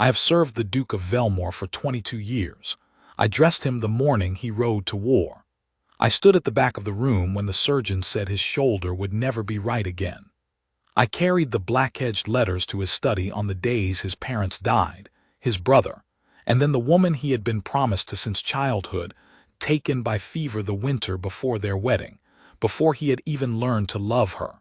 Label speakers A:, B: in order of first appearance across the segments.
A: I have served the Duke of Velmoor for 22 years. I dressed him the morning he rode to war. I stood at the back of the room when the surgeon said his shoulder would never be right again. I carried the black-edged letters to his study on the days his parents died, his brother, and then the woman he had been promised to since childhood, taken by fever the winter before their wedding, before he had even learned to love her.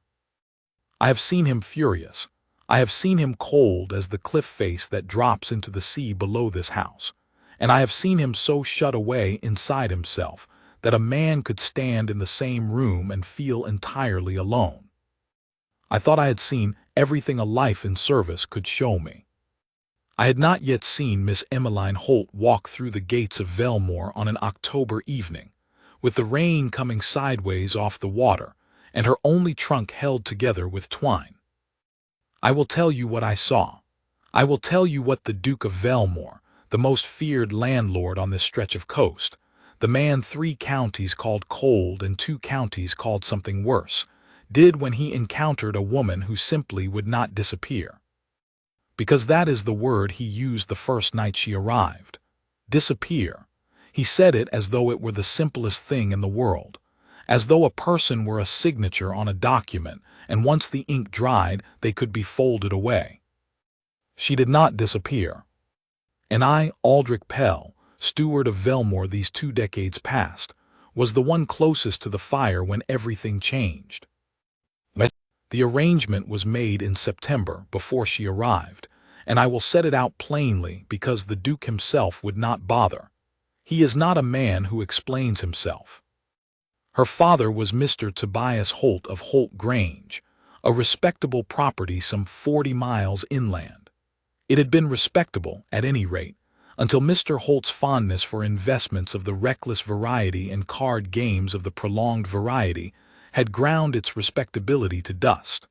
A: I have seen him furious. I have seen him cold as the cliff face that drops into the sea below this house, and I have seen him so shut away inside himself that a man could stand in the same room and feel entirely alone. I thought I had seen everything a life in service could show me. I had not yet seen Miss Emmeline Holt walk through the gates of Velmoor on an October evening, with the rain coming sideways off the water, and her only trunk held together with twine. I will tell you what I saw. I will tell you what the Duke of Velmoor, the most feared landlord on this stretch of coast, the man 3 counties called cold and 2 counties called something worse, did when he encountered a woman who simply would not disappear. Because that is the word he used the first night she arrived. Disappear. He said it as though it were the simplest thing in the world, as though a person were a signature on a document, and once the ink dried, they could be folded away. She did not disappear. And I, Aldrich Pell, steward of Velmoor these 2 decades past, was the one closest to the fire when everything changed. The arrangement was made in September before she arrived, and I will set it out plainly because the Duke himself would not bother. He is not a man who explains himself. Her father was Mr. Tobias Holt of Holt Grange, a respectable property some 40 miles inland. It had been respectable, at any rate, until Mr. Holt's fondness for investments of the reckless variety and card games of the prolonged variety had ground its respectability to dust.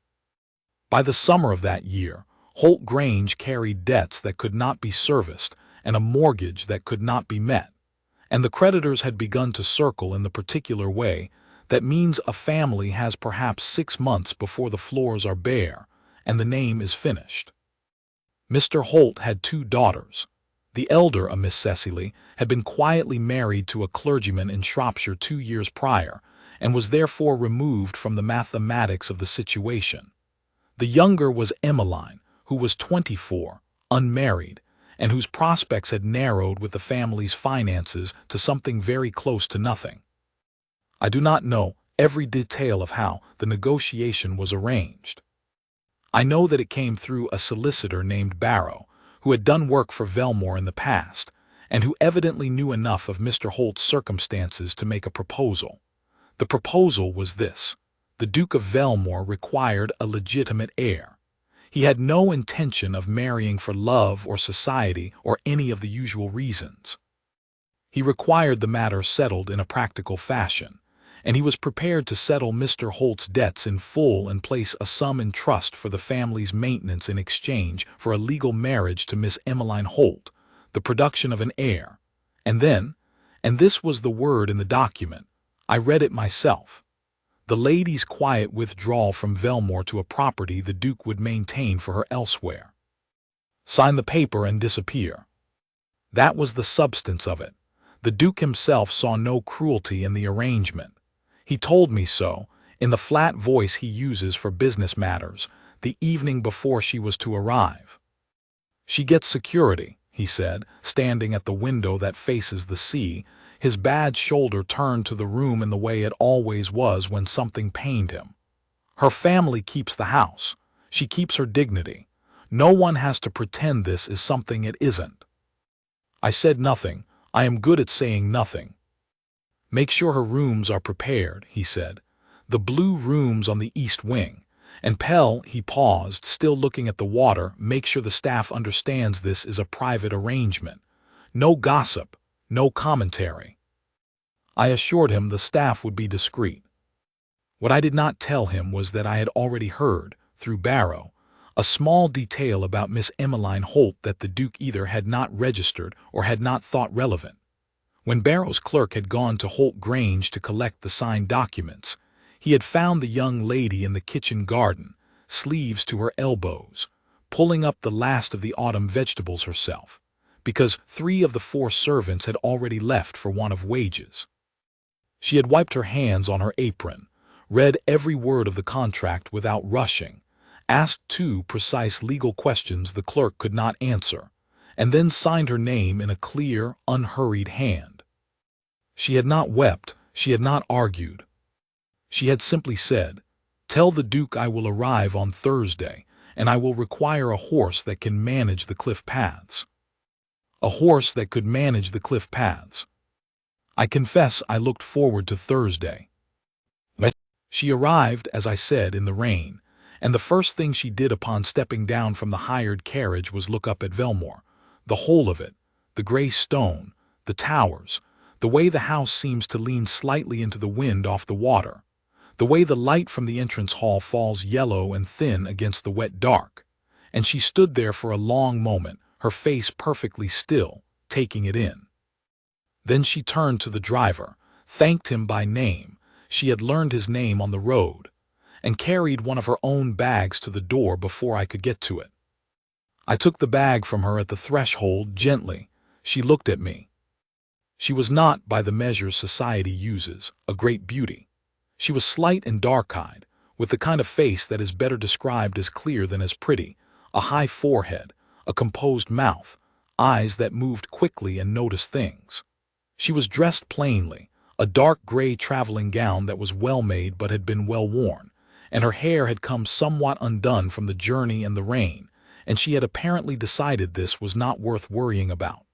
A: By the summer of that year, Holt Grange carried debts that could not be serviced and a mortgage that could not be met, and the creditors had begun to circle in the particular way that means a family has perhaps 6 months before the floors are bare and the name is finished. Mr. Holt had 2 daughters. The elder, a Miss Cecily, had been quietly married to a clergyman in Shropshire 2 years prior, and was therefore removed from the mathematics of the situation. The younger was Emmeline, who was 24, unmarried, and whose prospects had narrowed with the family's finances to something very close to nothing. I do not know every detail of how the negotiation was arranged. I know that it came through a solicitor named Barrow, who had done work for Velmoor in the past, and who evidently knew enough of Mr. Holt's circumstances to make a proposal. The proposal was this: the Duke of Velmoor required a legitimate heir. He had no intention of marrying for love or society or any of the usual reasons. He required the matter settled in a practical fashion, and he was prepared to settle Mr. Holt's debts in full and place a sum in trust for the family's maintenance in exchange for a legal marriage to Miss Emmeline Holt, the production of an heir, and then, and this was the word in the document, I read it myself, the lady's quiet withdrawal from Velmoor to a property the Duke would maintain for her elsewhere. Sign the paper and disappear. That was the substance of it. The Duke himself saw no cruelty in the arrangement. He told me so, in the flat voice he uses for business matters, the evening before she was to arrive. She gets security, he said, standing at the window that faces the sea, his bad shoulder turned to the room in the way it always was when something pained him. Her family keeps the house. She keeps her dignity. No one has to pretend this is something it isn't. I said nothing. I am good at saying nothing. Make sure her rooms are prepared, he said. The blue rooms on the east wing. And Pell, he paused, still looking at the water, make sure the staff understands this is a private arrangement. No gossip. No commentary. I assured him the staff would be discreet. What I did not tell him was that I had already heard, through Barrow, a small detail about Miss Emmeline Holt that the Duke either had not registered or had not thought relevant. When Barrow's clerk had gone to Holt Grange to collect the signed documents, he had found the young lady in the kitchen garden, sleeves to her elbows, pulling up the last of the autumn vegetables herself, because 3 of the 4 servants had already left for want of wages. She had wiped her hands on her apron, read every word of the contract without rushing, asked 2 precise legal questions the clerk could not answer, and then signed her name in a clear, unhurried hand. She had not wept, she had not argued. She had simply said, "Tell the Duke I will arrive on Thursday, and I will require a horse that can manage the cliff paths." A horse that could manage the cliff paths. I confess I looked forward to Thursday. She arrived, as I said, in the rain, and the first thing she did upon stepping down from the hired carriage was look up at Velmoor, the whole of it, the gray stone, the towers, the way the house seems to lean slightly into the wind off the water, the way the light from the entrance hall falls yellow and thin against the wet dark, and she stood there for a long moment, her face perfectly still, taking it in. Then she turned to the driver, thanked him by name, she had learned his name on the road, and carried one of her own bags to the door before I could get to it. I took the bag from her at the threshold gently. She looked at me. She was not, by the measures society uses, a great beauty. She was slight and dark-eyed, with the kind of face that is better described as clear than as pretty, a high forehead, a composed mouth, eyes that moved quickly and noticed things. She was dressed plainly, a dark gray traveling gown that was well made but had been well worn, and her hair had come somewhat undone from the journey and the rain, and she had apparently decided this was not worth worrying about.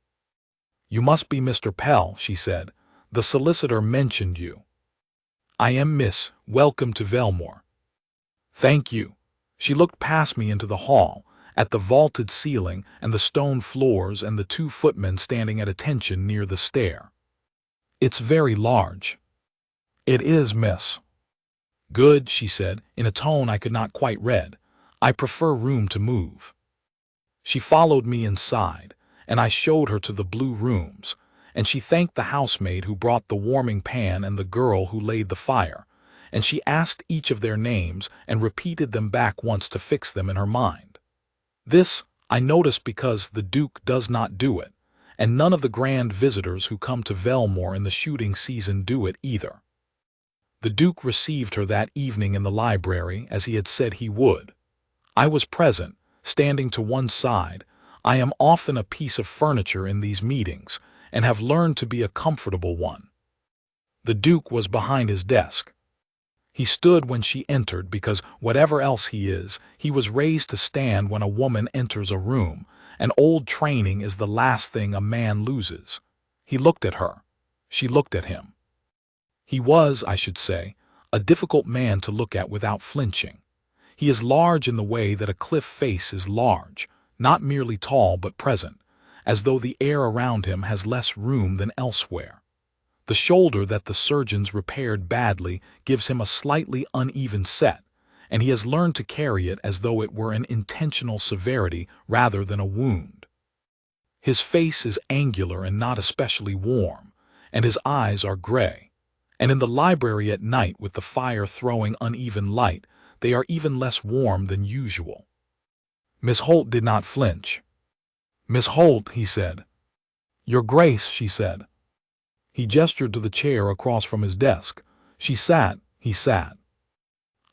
A: "You must be Mr. Pell," she said. "The solicitor mentioned you." "I am, miss. Welcome to Velmoor." "Thank you." She looked past me into the hall, at the vaulted ceiling and the stone floors and the 2 footmen standing at attention near the stair. "It's very large." "It is, miss." "Good," she said, in a tone I could not quite read. "I prefer room to move." She followed me inside, and I showed her to the blue rooms, and she thanked the housemaid who brought the warming pan and the girl who laid the fire, and she asked each of their names and repeated them back once to fix them in her mind. This, I noticed, because the Duke does not do it, and none of the grand visitors who come to Velmoor in the shooting season do it either. The Duke received her that evening in the library, as he had said he would. I was present, standing to one side. I am often a piece of furniture in these meetings, and have learned to be a comfortable one. The Duke was behind his desk. He stood when she entered because, whatever else he is, he was raised to stand when a woman enters a room, and old training is the last thing a man loses. He looked at her. She looked at him. He was, I should say, a difficult man to look at without flinching. He is large in the way that a cliff face is large, not merely tall but present, as though the air around him has less room than elsewhere. The shoulder that the surgeons repaired badly gives him a slightly uneven set, and he has learned to carry it as though it were an intentional severity rather than a wound. His face is angular and not especially warm, and his eyes are gray, and in the library at night with the fire throwing uneven light, they are even less warm than usual. Miss Holt did not flinch. "Miss Holt," he said. "Your Grace," she said. He gestured to the chair across from his desk. She sat, he sat.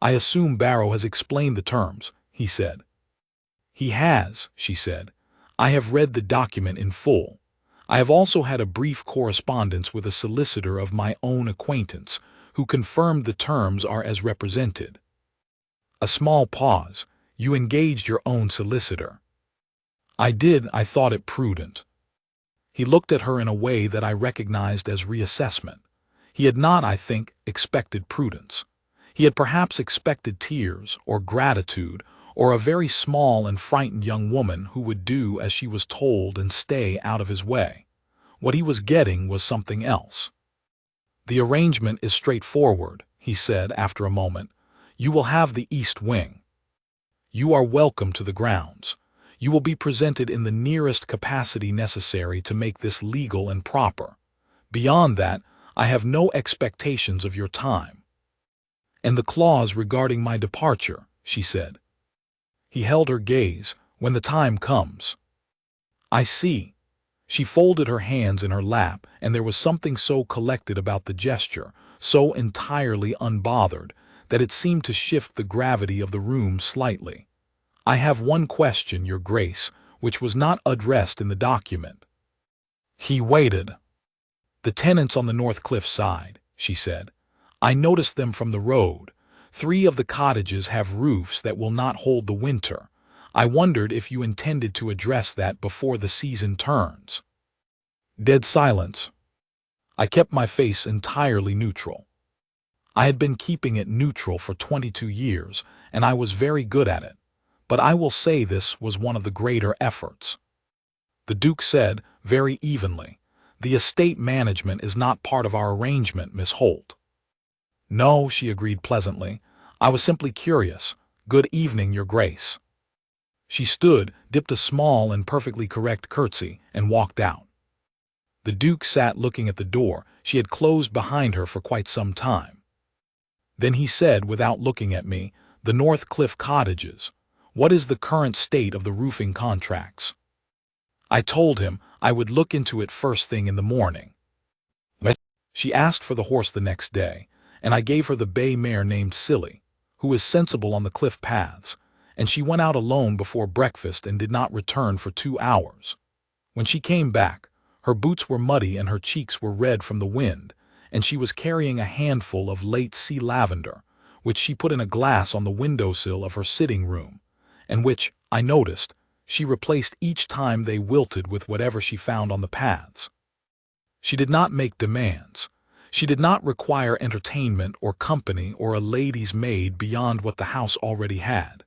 A: "I assume Barrow has explained the terms," he said. "He has," she said. "I have read the document in full. I have also had a brief correspondence with a solicitor of my own acquaintance, who confirmed the terms are as represented." A small pause. "You engaged your own solicitor?" "I did. I thought it prudent." He looked at her in a way that I recognized as reassessment. He had not, I think, expected prudence. He had perhaps expected tears, or gratitude, or a very small and frightened young woman who would do as she was told and stay out of his way. What he was getting was something else. "The arrangement is straightforward," he said after a moment. "You will have the east wing. You are welcome to the grounds. You will be presented in the nearest capacity necessary to make this legal and proper. Beyond that, I have no expectations of your time." "And the clause regarding my departure," she said. He held her gaze. When the time comes. I see. She folded her hands in her lap, and there was something so collected about the gesture, so entirely unbothered, that it seemed to shift the gravity of the room slightly. I have one question, Your Grace, which was not addressed in the document. He waited. The tenants on the North Cliff side, she said. I noticed them from the road. 3 of the cottages have roofs that will not hold the winter. I wondered if you intended to address that before the season turns. Dead silence. I kept my face entirely neutral. I had been keeping it neutral for 22 years, and I was very good at it. But I will say this was one of the greater efforts. The Duke said, very evenly, "The estate management is not part of our arrangement, Miss Holt." "No," she agreed pleasantly. "I was simply curious. Good evening, Your Grace." She stood, dipped a small and perfectly correct curtsy, and walked out. The Duke sat looking at the door she had closed behind her for quite some time. Then he said, without looking at me, "The North Cliff cottages. What is the current state of the roofing contracts?" I told him I would look into it first thing in the morning. She asked for the horse the next day, and I gave her the bay mare named Silly, who is sensible on the cliff paths, and she went out alone before breakfast and did not return for 2 hours. When she came back, her boots were muddy and her cheeks were red from the wind, and she was carrying a handful of late sea lavender, which she put in a glass on the windowsill of her sitting room, and which, I noticed, she replaced each time they wilted with whatever she found on the paths. She did not make demands. She did not require entertainment or company or a lady's maid beyond what the house already had.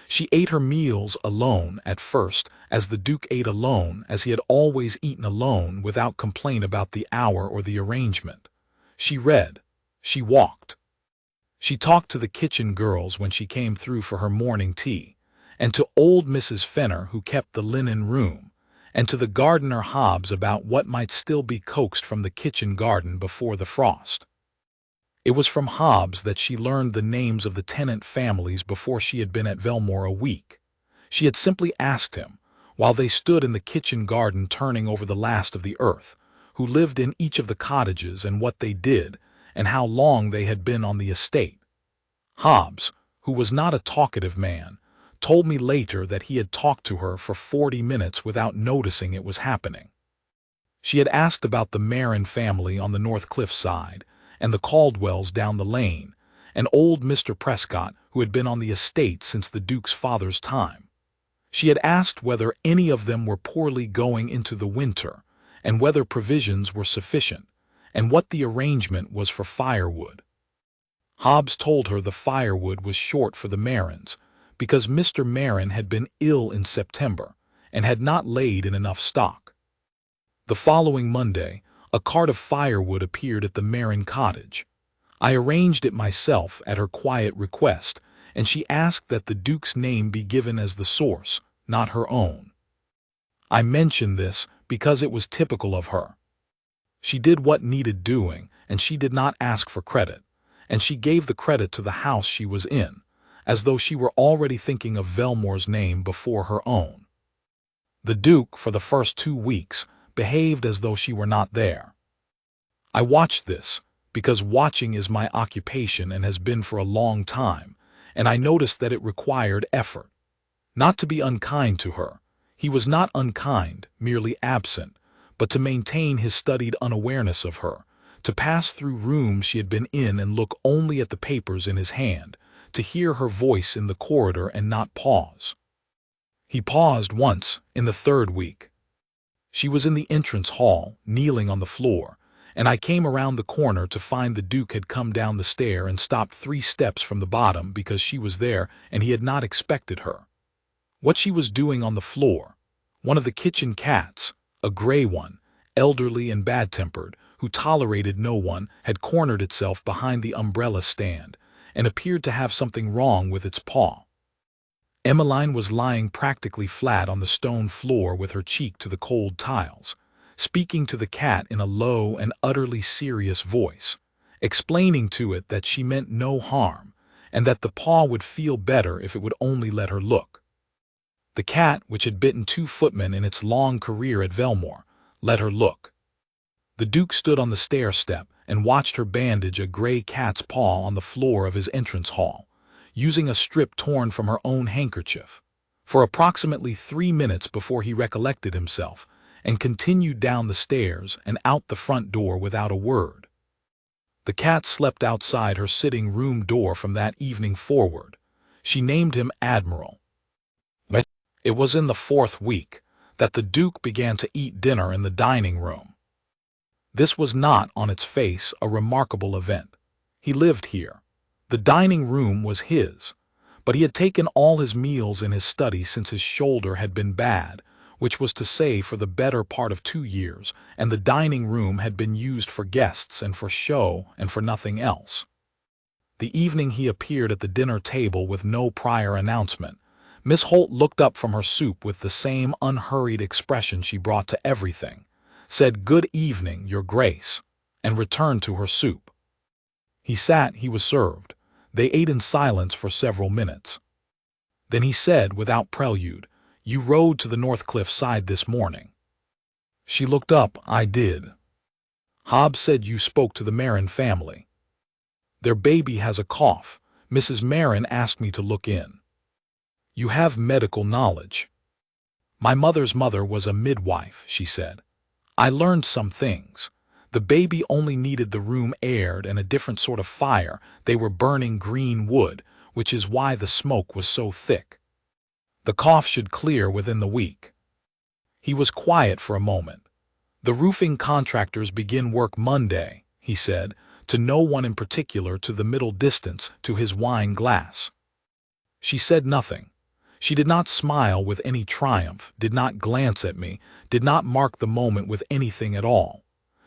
A: She ate her meals alone at first, as the Duke ate alone, as he had always eaten alone, without complaint about the hour or the arrangement. She read. She walked. She talked to the kitchen girls when she came through for her morning tea, and to old Mrs. Fenner who kept the linen room, and to the gardener Hobbs about what might still be coaxed from the kitchen garden before the frost. It was from Hobbs that she learned the names of the tenant families before she had been at Velmoor a week. She had simply asked him, while they stood in the kitchen garden turning over the last of the earth, who lived in each of the cottages and what they did, and how long they had been on the estate. Hobbs, who was not a talkative man, told me later that he had talked to her for 40 minutes without noticing it was happening. She had asked about the Marin family on the North Cliff side, and the Caldwells down the lane, and old Mr. Prescott, who had been on the estate since the Duke's father's time. She had asked whether any of them were poorly going into the winter, and whether provisions were sufficient, and what the arrangement was for firewood. Hobbs told her the firewood was short for the Marins, because Mr. Marin had been ill in September, and had not laid in enough stock. The following Monday, a cart of firewood appeared at the Marin cottage. I arranged it myself at her quiet request, and she asked that the Duke's name be given as the source, not her own. I mention this because it was typical of her. She did what needed doing, and she did not ask for credit, and she gave the credit to the house she was in, as though she were already thinking of Velmoor's name before her own. The Duke, for the first 2 weeks, behaved as though she were not there. I watched this, because watching is my occupation and has been for a long time, and I noticed that it required effort. Not to be unkind to her. He was not unkind, merely absent, but to maintain his studied unawareness of her, to pass through rooms she had been in and look only at the papers in his hand, to hear her voice in the corridor and not pause. He paused once, in the 3rd week. She was in the entrance hall, kneeling on the floor, and I came around the corner to find the Duke had come down the stair and stopped 3 steps from the bottom because she was there and he had not expected her. What she was doing on the floor, one of the kitchen cats, a gray one, elderly and bad-tempered, who tolerated no one, had cornered itself behind the umbrella stand and appeared to have something wrong with its paw. Emmeline was lying practically flat on the stone floor with her cheek to the cold tiles, speaking to the cat in a low and utterly serious voice, explaining to it that she meant no harm, and that the paw would feel better if it would only let her look. The cat, which had bitten 2 footmen in its long career at Velmoor, let her look. The Duke stood on the stair-step and watched her bandage a gray cat's paw on the floor of his entrance hall, using a strip torn from her own handkerchief, for approximately 3 minutes before he recollected himself and continued down the stairs and out the front door without a word. The cat slept outside her sitting room door from that evening forward. She named him Admiral. It was in the 4th week that the Duke began to eat dinner in the dining room. This was not, on its face, a remarkable event. He lived here. The dining room was his, but he had taken all his meals in his study since his shoulder had been bad, which was to say for the better part of 2 years, and the dining room had been used for guests and for show and for nothing else. The evening he appeared at the dinner table with no prior announcement, Miss Holt looked up from her soup with the same unhurried expression she brought to everything, said, "Good evening, Your Grace," and returned to her soup. He sat, he was served. They ate in silence for several minutes. Then he said, without prelude, "You rode to the Northcliffe side this morning." She looked up. "I did." "Hobbs said you spoke to the Marin family." "Their baby has a cough. Mrs. Marin asked me to look in." "You have medical knowledge." "My mother's mother was a midwife," she said. "I learned some things. The baby only needed the room aired and a different sort of fire. They were burning green wood, which is why the smoke was so thick. The cough should clear within the week." He was quiet for a moment. "The roofing contractors begin work Monday," he said, to no one in particular, to the middle distance, to his wine glass. She said nothing. She did not smile with any triumph, did not glance at me, did not mark the moment with anything at all.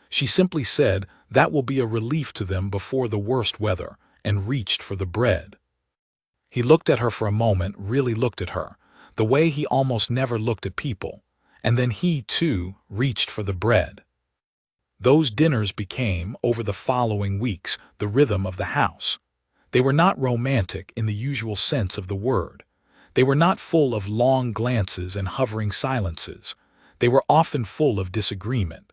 A: She simply said, "That will be a relief to them before the worst weather," and reached for the bread. He looked at her for a moment, really looked at her, the way he almost never looked at people, and then he, too, reached for the bread. Those dinners became, over the following weeks, the rhythm of the house. They were not romantic in the usual sense of the word. They were not full of long glances and hovering silences. They were often full of disagreement.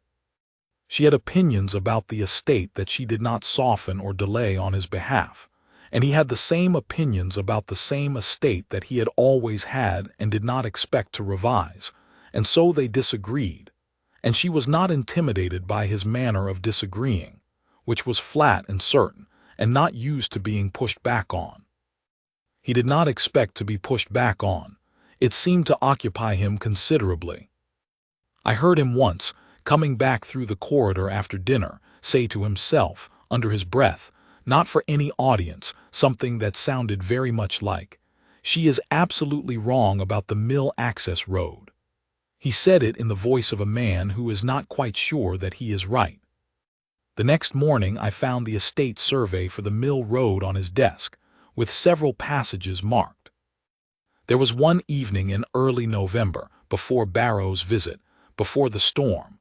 A: She had opinions about the estate that she did not soften or delay on his behalf, and he had the same opinions about the same estate that he had always had and did not expect to revise, and so they disagreed, and she was not intimidated by his manner of disagreeing, which was flat and certain, and not used to being pushed back on. He did not expect to be pushed back on. It seemed to occupy him considerably. I heard him once, coming back through the corridor after dinner, say to himself, under his breath, not for any audience, something that sounded very much like, "She is absolutely wrong about the mill access road." He said it in the voice of a man who is not quite sure that he is right. The next morning I found the estate survey for the mill road on his desk, with several passages marked. There was one evening in early November, before Barrow's visit, before the storm,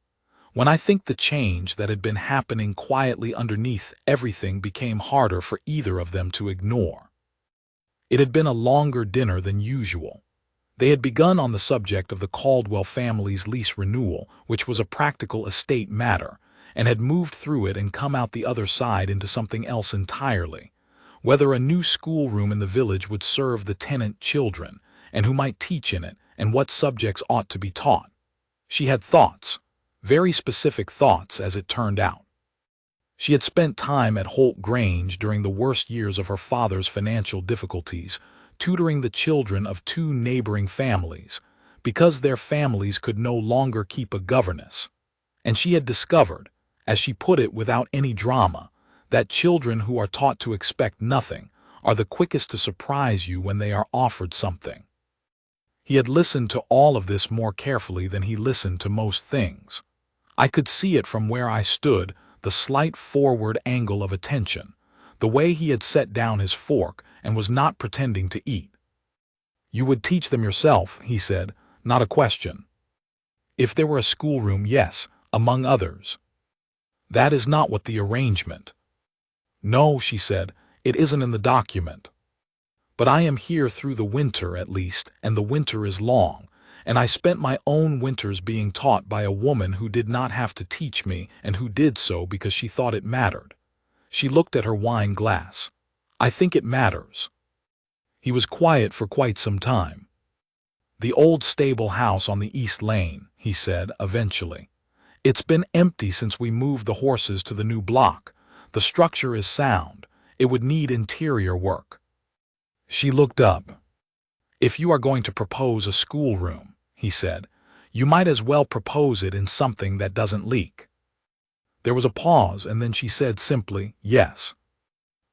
A: when I think the change that had been happening quietly underneath everything became harder for either of them to ignore. It had been a longer dinner than usual. They had begun on the subject of the Caldwell family's lease renewal, which was a practical estate matter, and had moved through it and come out the other side into something else entirely. Whether a new schoolroom in the village would serve the tenant children, and who might teach in it, and what subjects ought to be taught. She had thoughts, very specific thoughts as it turned out. She had spent time at Holt Grange during the worst years of her father's financial difficulties, tutoring the children of 2 neighboring families, because their families could no longer keep a governess. And she had discovered, as she put it without any drama, that children who are taught to expect nothing are the quickest to surprise you when they are offered something. He had listened to all of this more carefully than he listened to most things. I could see it from where I stood, the slight forward angle of attention, the way he had set down his fork and was not pretending to eat. "You would teach them yourself," he said, "not a question." "If there were a schoolroom, yes, among others." "That is not what the arrangement." "No," she said, "it isn't in the document." But I am here through the winter at least, and the winter is long, and I spent my own winters being taught by a woman who did not have to teach me and who did so because she thought it mattered. She looked at her wine glass. I think it matters. He was quiet for quite some time. The old stable house on the East Lane, he said, eventually. It's been empty since we moved the horses to the new block. The structure is sound. It would need interior work. She looked up. If you are going to propose a schoolroom, he said, you might as well propose it in something that doesn't leak. There was a pause, and then she said simply, yes.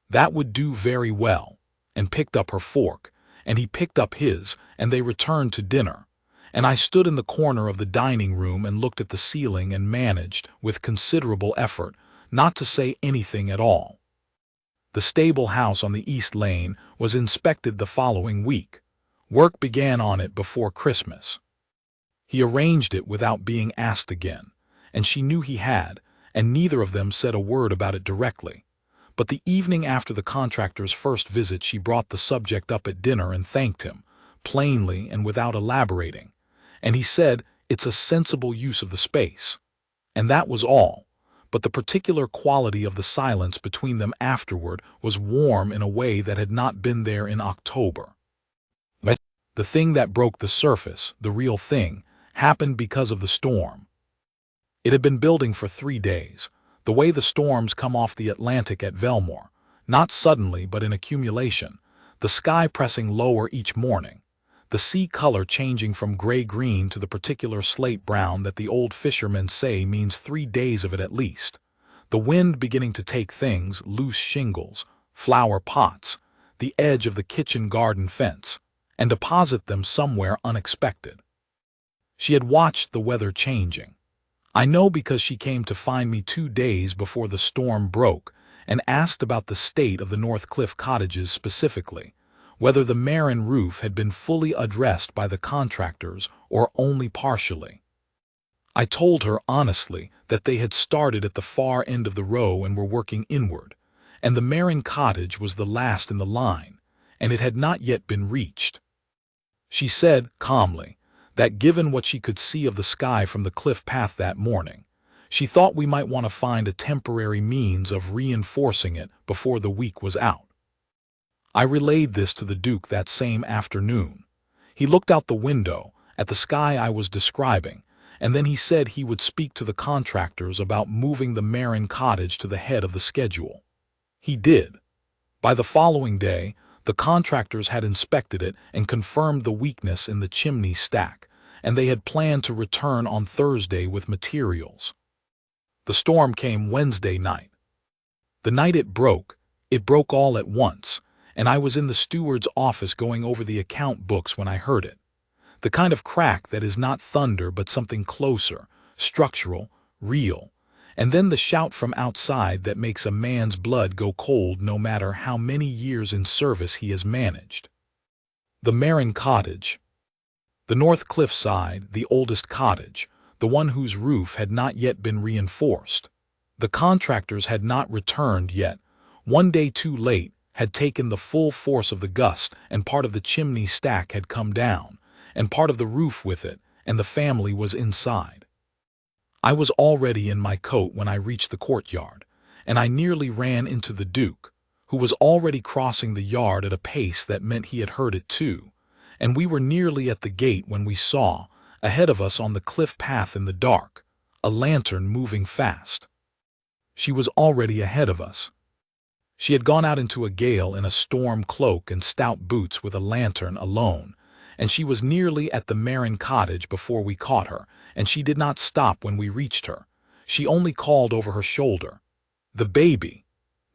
A: That would do very well, and picked up her fork, and he picked up his, and they returned to dinner, and I stood in the corner of the dining room and looked at the ceiling and managed, with considerable effort, not to say anything at all. The stable house on the East Lane was inspected the following week. Work began on it before Christmas. He arranged it without being asked again, and she knew he had, and neither of them said a word about it directly. But the evening after the contractor's first visit, she brought the subject up at dinner and thanked him, plainly and without elaborating. And he said, it's a sensible use of the space. And that was all. But the particular quality of the silence between them afterward was warm in a way that had not been there in October. The thing that broke the surface, the real thing, happened because of the storm. It had been building for 3 days, the way the storms come off the Atlantic at Velmoor, not suddenly but in accumulation, the sky pressing lower each morning, the sea color changing from gray-green to the particular slate-brown that the old fishermen say means 3 days of it at least, the wind beginning to take things, loose shingles, flower pots, the edge of the kitchen garden fence, and deposit them somewhere unexpected. She had watched the weather changing. I know because she came to find me 2 days before the storm broke and asked about the state of the North Cliff cottages specifically, whether the Marin roof had been fully addressed by the contractors or only partially. I told her honestly that they had started at the far end of the row and were working inward, and the Marin cottage was the last in the line, and it had not yet been reached. She said, calmly, that given what she could see of the sky from the cliff path that morning, she thought we might want to find a temporary means of reinforcing it before the week was out. I relayed this to the Duke that same afternoon. He looked out the window at the sky I was describing, and then he said he would speak to the contractors about moving the Marin cottage to the head of the schedule. He did. By the following day, the contractors had inspected it and confirmed the weakness in the chimney stack, and they had planned to return on Thursday with materials. The storm came Wednesday night. The night it broke all at once, and I was in the steward's office going over the account books when I heard it. The kind of crack that is not thunder but something closer, structural, real, and then the shout from outside that makes a man's blood go cold no matter how many years in service he has managed. The Marin cottage. The North Cliff side, the oldest cottage, the one whose roof had not yet been reinforced. The contractors had not returned yet, 1 day too late, had taken the full force of the gust, and part of the chimney stack had come down, and part of the roof with it, and the family was inside. I was already in my coat when I reached the courtyard, and I nearly ran into the Duke, who was already crossing the yard at a pace that meant he had heard it too, and we were nearly at the gate when we saw, ahead of us on the cliff path in the dark, a lantern moving fast. She was already ahead of us. She had gone out into a gale in a storm cloak and stout boots with a lantern alone, and she was nearly at the Marin cottage before we caught her, and she did not stop when we reached her. She only called over her shoulder, "The baby."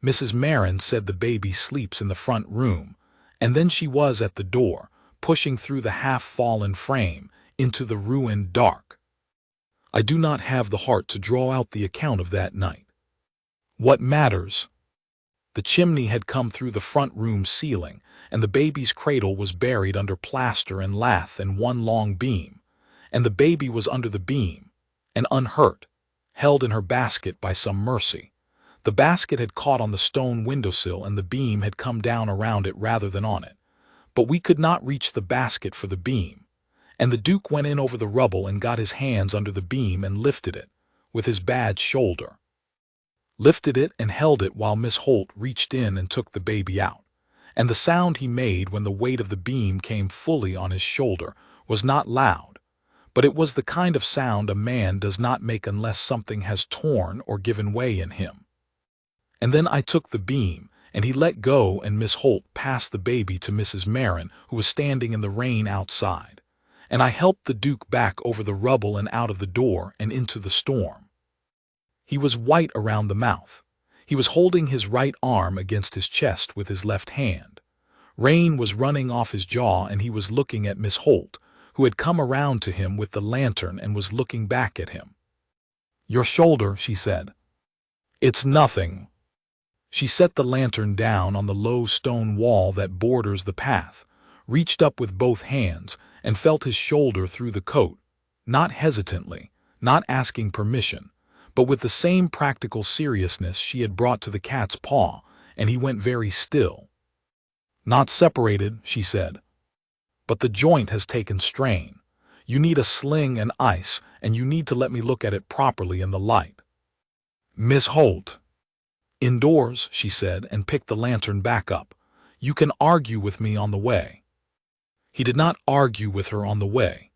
A: Mrs. Marin said the baby sleeps in the front room, and then she was at the door, pushing through the half-fallen frame into the ruined dark. I do not have the heart to draw out the account of that night. What matters? The chimney had come through the front room ceiling, and the baby's cradle was buried under plaster and lath and one long beam, and the baby was under the beam, and unhurt, held in her basket by some mercy. The basket had caught on the stone windowsill, and the beam had come down around it rather than on it, but we could not reach the basket for the beam, and the Duke went in over the rubble and got his hands under the beam and lifted it, with his bad shoulder. Lifted it and held it while Miss Holt reached in and took the baby out, and the sound he made when the weight of the beam came fully on his shoulder was not loud, but it was the kind of sound a man does not make unless something has torn or given way in him. And then I took the beam, and he let go, and Miss Holt passed the baby to Mrs. Marin, who was standing in the rain outside, and I helped the Duke back over the rubble and out of the door and into the storm. He was white around the mouth. He was holding his right arm against his chest with his left hand. Rain was running off his jaw, and he was looking at Miss Holt, who had come around to him with the lantern and was looking back at him. "Your shoulder," she said. "It's nothing." She set the lantern down on the low stone wall that borders the path, reached up with both hands, and felt his shoulder through the coat, not hesitantly, not asking permission, but with the same practical seriousness she had brought to the cat's paw, and he went very still. "Not separated," she said. "But the joint has taken strain. You need a sling and ice, and you need to let me look at it properly in the light." "Miss Holt." "Indoors," she said, and picked the lantern back up. "You can argue with me on the way." He did not argue with her on the way.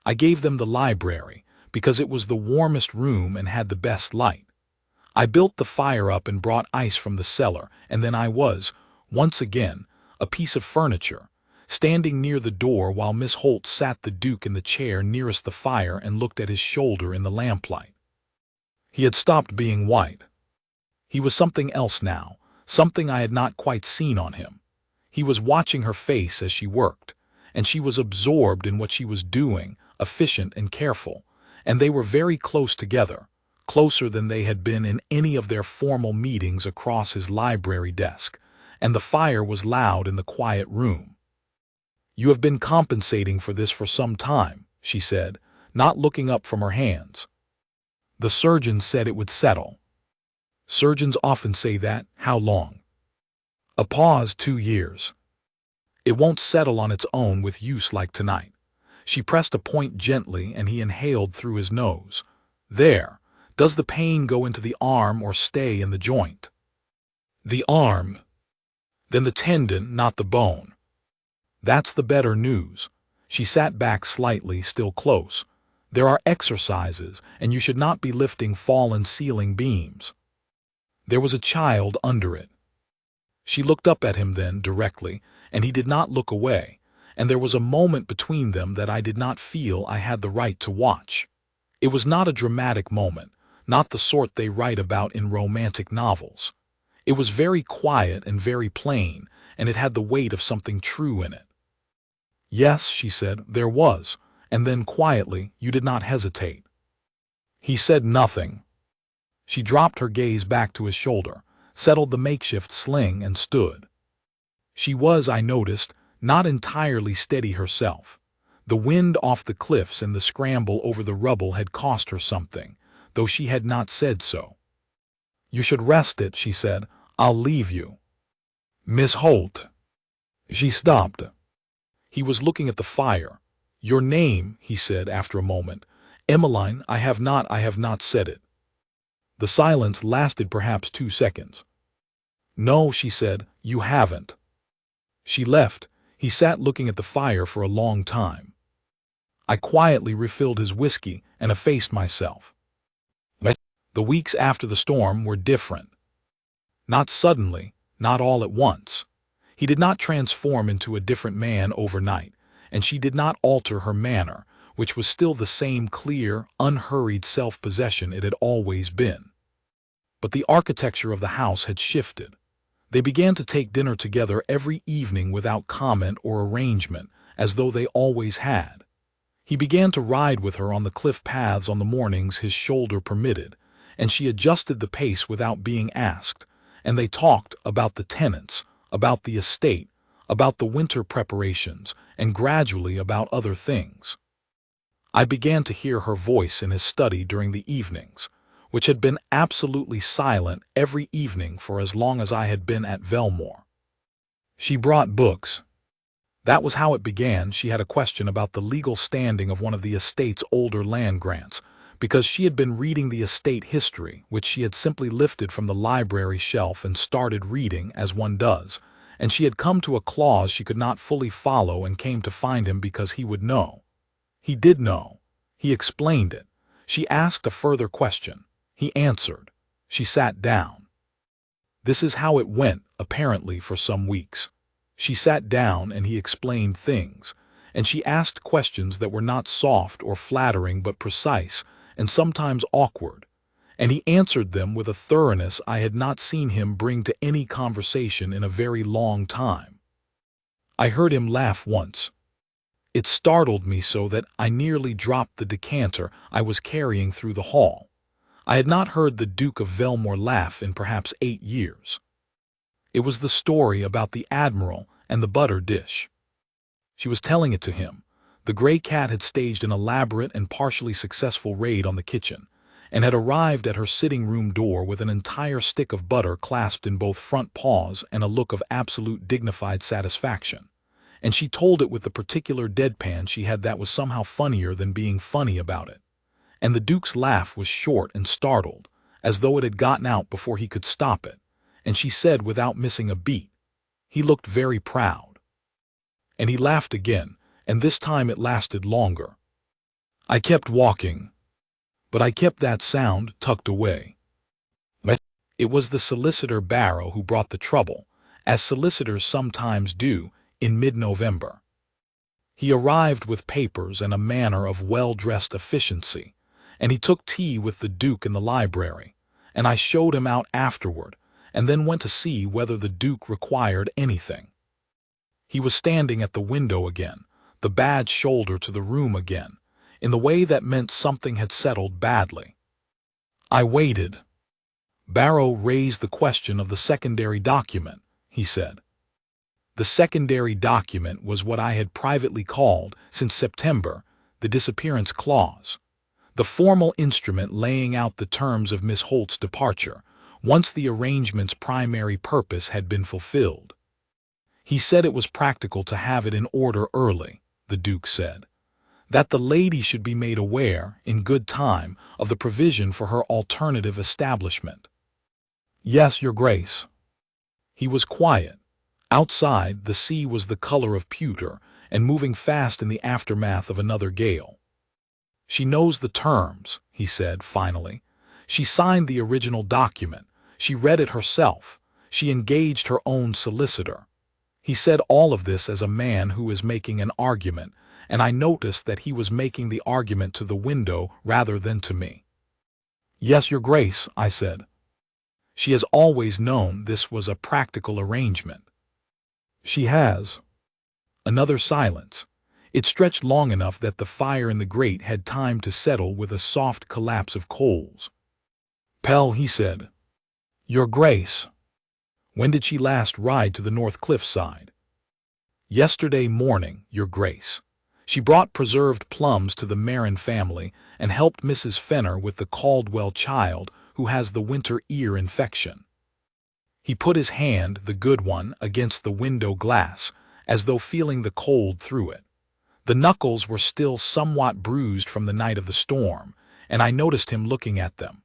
A: I gave them the library, because it was the warmest room and had the best light. I built the fire up and brought ice from the cellar, and then I was, once again, a piece of furniture, standing near the door while Miss Holt sat the Duke in the chair nearest the fire and looked at his shoulder in the lamplight. He had stopped being white. He was something else now, something I had not quite seen on him. He was watching her face as she worked, and she was absorbed in what she was doing, efficient and careful, and they were very close together, closer than they had been in any of their formal meetings across his library desk, and the fire was loud in the quiet room. "You have been compensating for this for some time," she said, not looking up from her hands. "The surgeon said it would settle." "Surgeons often say that. How long?" A pause. 2 years. "It won't settle on its own with use like tonight." She pressed a point gently, and he inhaled through his nose. "There. Does the pain go into the arm or stay in the joint?" "The arm." "Then the tendon, not the bone." "That's the better news." She sat back slightly, still close. "There are exercises, and you should not be lifting fallen ceiling beams." There was a child under it. She looked up at him then, directly, and he did not look away, and there was a moment between them that I did not feel I had the right to watch. It was not a dramatic moment, not the sort they write about in romantic novels. It was very quiet and very plain, and it had the weight of something true in it. "Yes," she said, "there was," and then quietly, "You did not hesitate." He said nothing. She dropped her gaze back to his shoulder, settled the makeshift sling, and stood. She was, I noticed, not entirely steady herself. The wind off the cliffs and the scramble over the rubble had cost her something, though she had not said so. "You should rest it," she said. "I'll leave you." "Miss Holt." She stopped. He was looking at the fire. "Your name," he said after a moment. "Emmeline, I have not said it." The silence lasted perhaps 2 seconds. "No," she said, "you haven't." She left. He sat looking at the fire for a long time. I quietly refilled his whiskey and effaced myself. The weeks after the storm were different. Not suddenly, not all at once. He did not transform into a different man overnight, and she did not alter her manner, which was still the same clear, unhurried self-possession it had always been. But the architecture of the house had shifted. They began to take dinner together every evening without comment or arrangement, as though they always had. He began to ride with her on the cliff paths on the mornings his shoulder permitted, and she adjusted the pace without being asked, and they talked about the tenants, about the estate, about the winter preparations, and gradually about other things. I began to hear her voice in his study during the evenings, which had been absolutely silent every evening for as long as I had been at Velmoor. She brought books. That was how it began. She had a question about the legal standing of one of the estate's older land grants, because she had been reading the estate history, which she had simply lifted from the library shelf and started reading, as one does, and she had come to a clause she could not fully follow and came to find him because he would know. He did know. He explained it. She asked a further question. He answered. She sat down. This is how it went, apparently, for some weeks. She sat down and he explained things, and she asked questions that were not soft or flattering but precise and sometimes awkward, and he answered them with a thoroughness I had not seen him bring to any conversation in a very long time. I heard him laugh once. It startled me so that I nearly dropped the decanter I was carrying through the hall. I had not heard the Duke of Velmoor laugh in perhaps 8 years. It was the story about the Admiral and the butter dish. She was telling it to him. The gray cat had staged an elaborate and partially successful raid on the kitchen, and had arrived at her sitting room door with an entire stick of butter clasped in both front paws and a look of absolute dignified satisfaction. And she told it with the particular deadpan she had that was somehow funnier than being funny about it. And the Duke's laugh was short and startled, as though it had gotten out before he could stop it, and she said without missing a beat, "He looked very proud." And he laughed again, and this time it lasted longer. I kept walking, but I kept that sound tucked away. It was the solicitor Barrow who brought the trouble, as solicitors sometimes do, in mid-November. He arrived with papers and a manner of well-dressed efficiency, and he took tea with the Duke in the library, and I showed him out afterward, and then went to see whether the Duke required anything. He was standing at the window again, the bad shoulder to the room again, in the way that meant something had settled badly. I waited. Barrow raised the question of the secondary document, he said. The secondary document was what I had privately called, since September, the disappearance clause. The formal instrument laying out the terms of Miss Holt's departure, once the arrangement's primary purpose had been fulfilled. He said it was practical to have it in order early, the Duke said, that the lady should be made aware, in good time, of the provision for her alternative establishment. Yes, Your Grace. He was quiet. Outside, the sea was the color of pewter and moving fast in the aftermath of another gale. She knows the terms, he said finally. She signed the original document. She read it herself. She engaged her own solicitor. He said all of this as a man who is making an argument, and I noticed that he was making the argument to the window rather than to me. Yes, Your Grace, I said. She has always known this was a practical arrangement. She has. Another silence. It stretched long enough that the fire in the grate had time to settle with a soft collapse of coals. Pell, he said. Your Grace. When did she last ride to the North Cliff side? Yesterday morning, Your Grace. She brought preserved plums to the Marin family and helped Mrs. Fenner with the Caldwell child who has the winter ear infection. He put his hand, the good one, against the window glass, as though feeling the cold through it. The knuckles were still somewhat bruised from the night of the storm, and I noticed him looking at them.